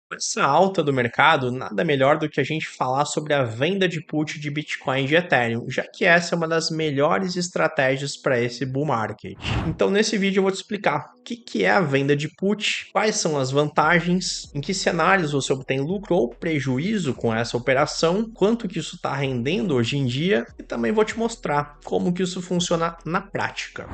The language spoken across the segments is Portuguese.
Com essa alta do mercado, nada melhor do que a gente falar sobre a venda de put de Bitcoin e de Ethereum, já que essa é uma das melhores estratégias para esse bull market. Então, nesse vídeo eu vou te explicar o que é a venda de put, quais são as vantagens, em que cenários você obtém lucro ou prejuízo com essa operação, quanto que isso está rendendo hoje em dia e também vou te mostrar como que isso funciona na prática.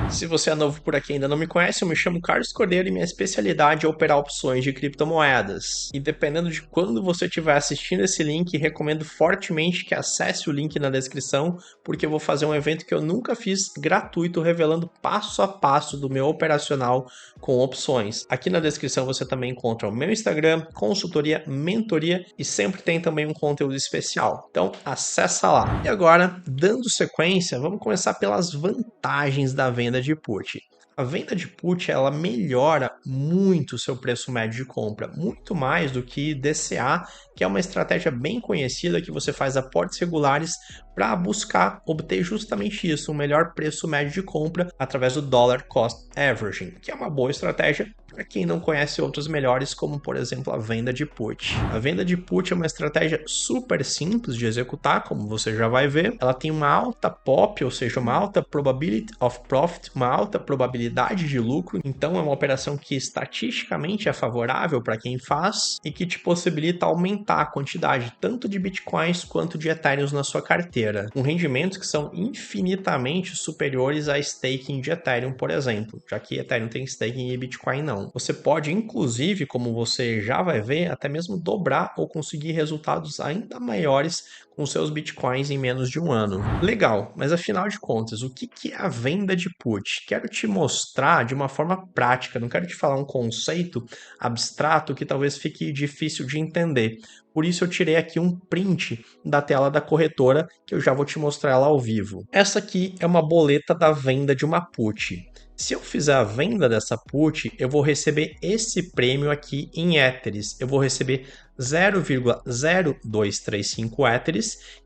Se você é novo por aqui e ainda não me conhece, eu me chamo Carlos Cordeiro e minha especialidade é operar opções de criptomoedas. E dependendo de quando você estiver assistindo esse link, recomendo fortemente que acesse o link na descrição, porque eu vou fazer um evento que eu nunca fiz gratuito, revelando passo a passo do meu operacional com opções. Aqui na descrição você também encontra o meu Instagram, consultoria, mentoria e sempre tem também um conteúdo especial. Então acessa lá. E agora, dando sequência, vamos começar pelas vantagens da venda de put. A venda de put ela melhora muito o seu preço médio de compra, muito mais do que DCA, que é uma estratégia bem conhecida que você faz aportes regulares para buscar obter justamente isso, um melhor preço médio de compra através do Dollar Cost Averaging, que é uma boa estratégia para quem não conhece outros melhores, como por exemplo a venda de put. A venda de put é uma estratégia super simples de executar, como você já vai ver. Ela tem uma alta POP, ou seja, uma alta probability of profit, uma alta probabilidade de lucro. Então é uma operação que estatisticamente é favorável para quem faz e que te possibilita aumentar a quantidade tanto de bitcoins quanto de ethereums na sua carteira, com rendimentos que são infinitamente superiores a staking de Ethereum, por exemplo, já que Ethereum tem staking e Bitcoin não. Você pode, inclusive, como você já vai ver, até mesmo dobrar ou conseguir resultados ainda maiores com seus bitcoins em menos de um ano. Legal, mas afinal de contas, o que é a venda de put? Quero te mostrar de uma forma prática, não quero te falar um conceito abstrato que talvez fique difícil de entender. Por isso eu tirei aqui um print da tela da corretora, que eu já vou te mostrar ela ao vivo. Essa aqui é uma boleta da venda de uma put. Se eu fizer a venda dessa put, eu vou receber esse prêmio aqui em Ethereum. Eu vou receber 0,0235 Ethereum,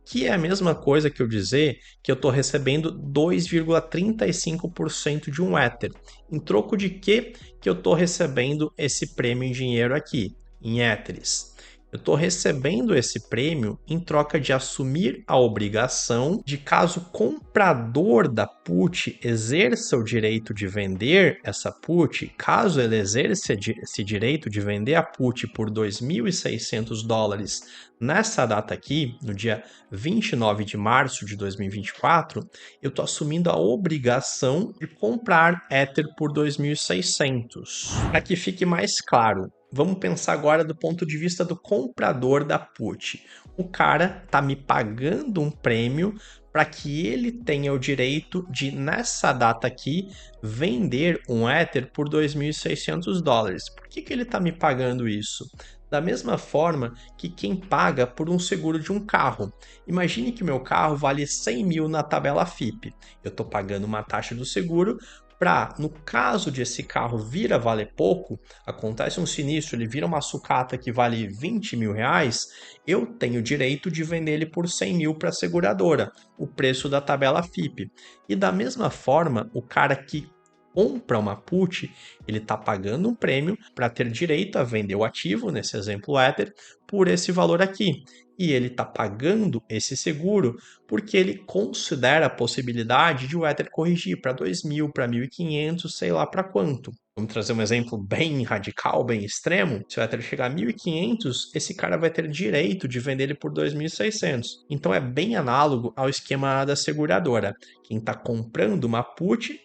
que é a mesma coisa que eu dizer que eu estou recebendo 2,35% de um Ether. Em troco de que eu estou recebendo esse prêmio em dinheiro aqui, em Ethereum? Eu estou recebendo esse prêmio em troca de assumir a obrigação de, caso o comprador da put exerça o direito de vender essa put, caso ele exerça esse direito de vender a put por $2.600 nessa data aqui, no dia 29 de março de 2024, eu estou assumindo a obrigação de comprar Ether por 2.600. Para que fique mais claro, vamos pensar agora do ponto de vista do comprador da put. O cara tá me pagando um prêmio para que ele tenha o direito de, nessa data aqui, vender um Ether por $2.600. Por que ele está me pagando isso? Da mesma forma que quem paga por um seguro de um carro. Imagine que meu carro vale 100 mil na tabela FIPE. Eu estou pagando uma taxa do seguro para, no caso de esse carro vir a valer pouco, acontece um sinistro, ele vira uma sucata que vale 20 mil reais, eu tenho direito de vender ele por 100 mil para a seguradora, o preço da tabela FIPE. E da mesma forma, o cara que compra uma put, ele está pagando um prêmio para ter direito a vender o ativo, nesse exemplo Ether, por esse valor aqui. E ele está pagando esse seguro porque ele considera a possibilidade de o Ether corrigir para 2.000, para 1.500, sei lá para quanto. Vamos trazer um exemplo bem radical, bem extremo. Se o Ether chegar a 1.500, esse cara vai ter direito de vender ele por 2.600. Então é bem análogo ao esquema da seguradora. Quem está comprando uma put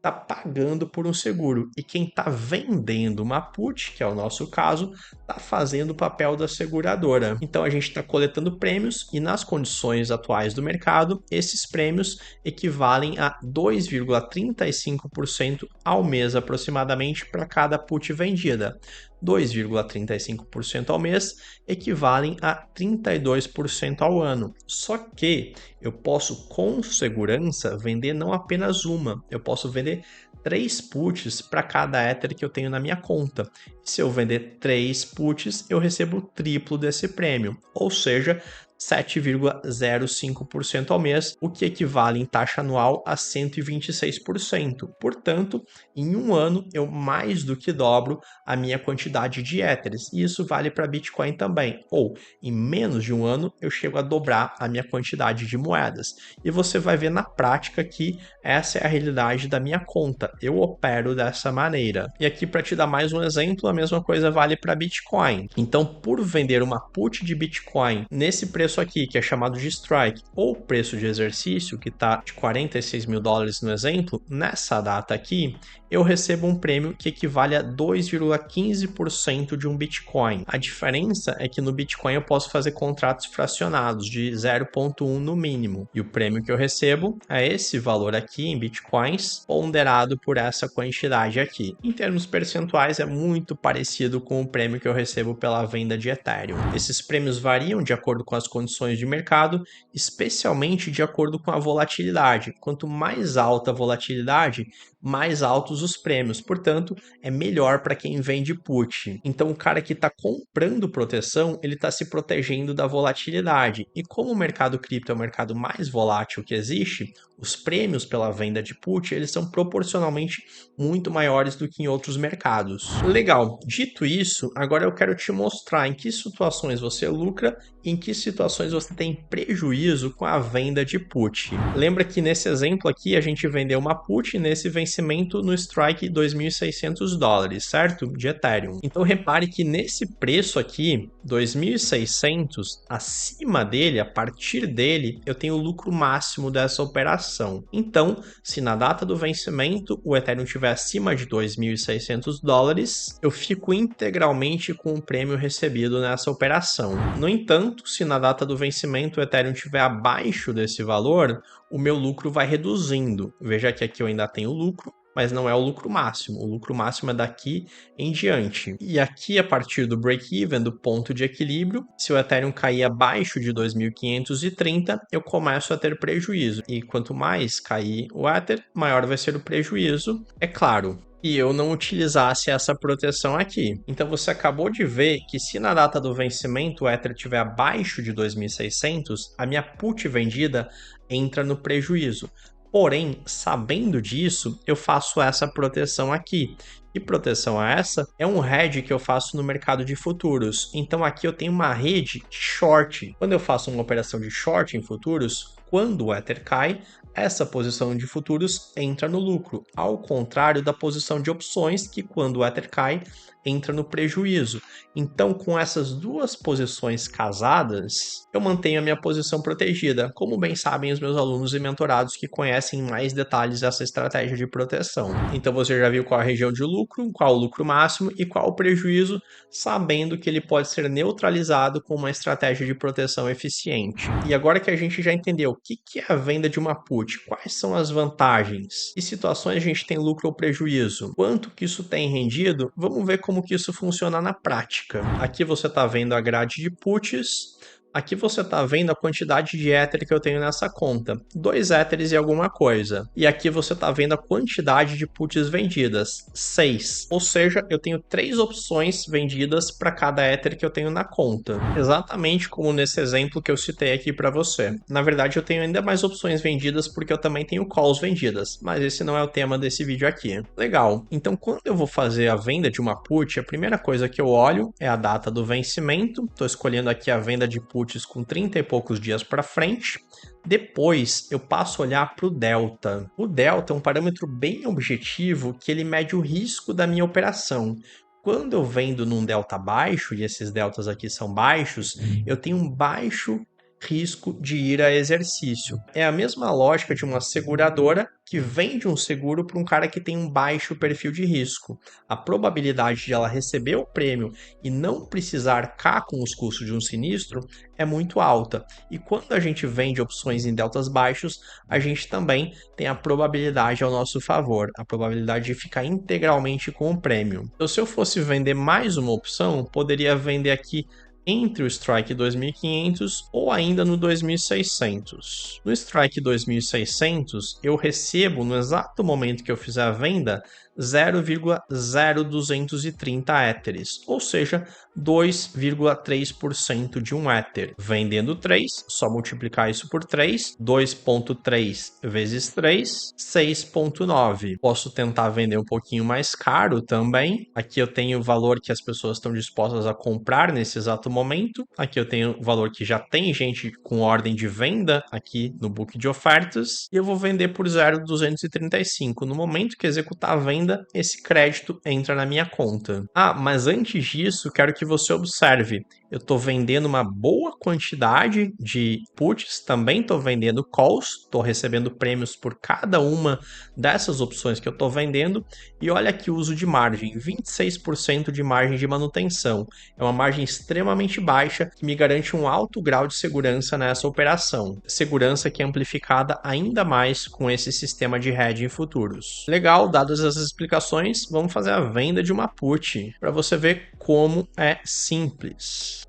está pagando por um seguro e quem está vendendo uma put, que é o nosso caso, está fazendo o papel da seguradora. Então a gente está coletando prêmios e nas condições atuais do mercado, esses prêmios equivalem a 2,35% ao mês aproximadamente para cada put vendida. 2,35% ao mês equivalem a 32% ao ano. Só que eu posso com segurança vender não apenas uma, eu posso vender 3 puts para cada Ether que eu tenho na minha conta. Se eu vender 3 puts, eu recebo o triplo desse prêmio, ou seja, 7,05% ao mês, o que equivale em taxa anual a 126%. Portanto, em um ano eu mais do que dobro a minha quantidade de Ethers, e isso vale para Bitcoin também. Ou, em menos de um ano, eu chego a dobrar a minha quantidade de moedas. E você vai ver na prática que essa é a realidade da minha conta. Eu opero dessa maneira. E aqui, para te dar mais um exemplo, a mesma coisa vale para Bitcoin. Então, por vender uma put de Bitcoin nesse preço aqui, que é chamado de strike, ou preço de exercício, que está de 46 mil dólares no exemplo, nessa data aqui, eu recebo um prêmio que equivale a 2,15% de um Bitcoin. A diferença é que no Bitcoin eu posso fazer contratos fracionados de 0,1 no mínimo. E o prêmio que eu recebo é esse valor aqui em Bitcoins, ponderado por essa quantidade aqui. Em termos percentuais, é muito parecido com o prêmio que eu recebo pela venda de Ethereum. Esses prêmios variam de acordo com as condições de mercado, especialmente de acordo com a volatilidade. Quanto mais alta a volatilidade, mais altos os prêmios, portanto, é melhor para quem vende put. Então, o cara que está comprando proteção, ele está se protegendo da volatilidade. E como o mercado cripto é o mercado mais volátil que existe, os prêmios pela venda de put, eles são proporcionalmente muito maiores do que em outros mercados. Legal, dito isso, agora eu quero te mostrar em que situações você lucra e em que situações você tem prejuízo com a venda de put. Lembra que nesse exemplo aqui a gente vendeu uma put nesse vencimento no strike 2.600 dólares, certo? De Ethereum. Então repare que nesse preço aqui, 2.600, acima dele, a partir dele, eu tenho o lucro máximo dessa operação. Então, se na data do vencimento o Ethereum estiver acima de 2.600 dólares, eu fico integralmente com o prêmio recebido nessa operação. No entanto, se na data do vencimento o Ethereum estiver abaixo desse valor, o meu lucro vai reduzindo. Veja que aqui eu ainda tenho lucro, mas não é o lucro máximo. O lucro máximo é daqui em diante. E aqui, a partir do break-even, do ponto de equilíbrio, se o Ethereum cair abaixo de 2.530, eu começo a ter prejuízo. E quanto mais cair o Ether, maior vai ser o prejuízo. É claro, e eu não utilizasse essa proteção aqui. Então você acabou de ver que se na data do vencimento o Ether estiver abaixo de 2.600, a minha put vendida entra no prejuízo. Porém, sabendo disso, eu faço essa proteção aqui. Que proteção é essa? É um hedge que eu faço no mercado de futuros. Então aqui eu tenho uma rede de short. Quando eu faço uma operação de short em futuros, quando o Ether cai, essa posição de futuros entra no lucro, ao contrário da posição de opções, que quando o Ether cai, entra no prejuízo. Então, com essas duas posições casadas, eu mantenho a minha posição protegida, como bem sabem os meus alunos e mentorados que conhecem em mais detalhes essa estratégia de proteção. Então, você já viu qual a região de lucro, qual o lucro máximo e qual o prejuízo, sabendo que ele pode ser neutralizado com uma estratégia de proteção eficiente. E agora que a gente já entendeu o que é a venda de uma put, quais são as vantagens, que situações a gente tem lucro ou prejuízo, quanto que isso tem rendido, vamos ver como que isso funciona na prática. Aqui você está vendo a grade de puts. Aqui você está vendo a quantidade de Ether que eu tenho nessa conta, 2 Ethers e alguma coisa. E aqui você está vendo a quantidade de puts vendidas, 6. Ou seja, eu tenho 3 opções vendidas para cada Ether que eu tenho na conta. Exatamente como nesse exemplo que eu citei aqui para você. Na verdade, eu tenho ainda mais opções vendidas porque eu também tenho calls vendidas, mas esse não é o tema desse vídeo aqui. Legal, então quando eu vou fazer a venda de uma put, a primeira coisa que eu olho é a data do vencimento. Estou escolhendo aqui a venda de put com 30 e poucos dias para frente. Depois eu passo a olhar para o delta. O delta é um parâmetro bem objetivo que ele mede o risco da minha operação. Quando eu vendo num delta baixo, e esses deltas aqui são baixos, eu tenho um baixo risco de ir a exercício. É a mesma lógica de uma seguradora que vende um seguro para um cara que tem um baixo perfil de risco. A probabilidade de ela receber o prêmio e não precisar arcar com os custos de um sinistro é muito alta. E quando a gente vende opções em deltas baixos, a gente também tem a probabilidade ao nosso favor, a probabilidade de ficar integralmente com o prêmio. Então, se eu fosse vender mais uma opção, poderia vender aqui entre o Strike 2500 ou ainda no 2600. No Strike 2600, eu recebo, no exato momento que eu fizer a venda, 0,0230 éteres, ou seja, 2,3% de um éter. Vendendo 3, só multiplicar isso por 3, 2,3 vezes 3, 6,9. Posso tentar vender um pouquinho mais caro também. Aqui eu tenho o valor que as pessoas estão dispostas a comprar nesse exato momento. Aqui eu tenho o valor que já tem gente com ordem de venda aqui no book de ofertas. E eu vou vender por 0,235. No momento que executar a venda, esse crédito entra na minha conta. Ah, mas antes disso, quero que você observe. Eu estou vendendo uma boa quantidade de puts, também estou vendendo calls, estou recebendo prêmios por cada uma dessas opções que eu estou vendendo. E olha aqui o uso de margem, 26% de margem de manutenção. É uma margem extremamente baixa que me garante um alto grau de segurança nessa operação. Segurança que é amplificada ainda mais com esse sistema de hedge em futuros. Legal, dadas as explicações, vamos fazer a venda de uma put para você ver como é simples.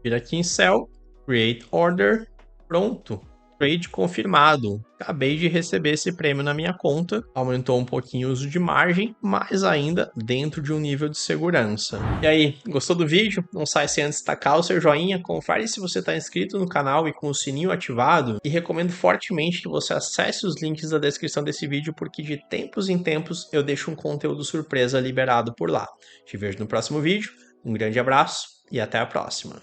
Vira aqui em Sell, Create Order, pronto. Trade confirmado. Acabei de receber esse prêmio na minha conta, aumentou um pouquinho o uso de margem, mas ainda dentro de um nível de segurança. E aí, gostou do vídeo? Não sai sem antes tacar o seu joinha, confere se você está inscrito no canal e com o sininho ativado, e recomendo fortemente que você acesse os links da descrição desse vídeo, porque de tempos em tempos eu deixo um conteúdo surpresa liberado por lá. Te vejo no próximo vídeo, um grande abraço e até a próxima.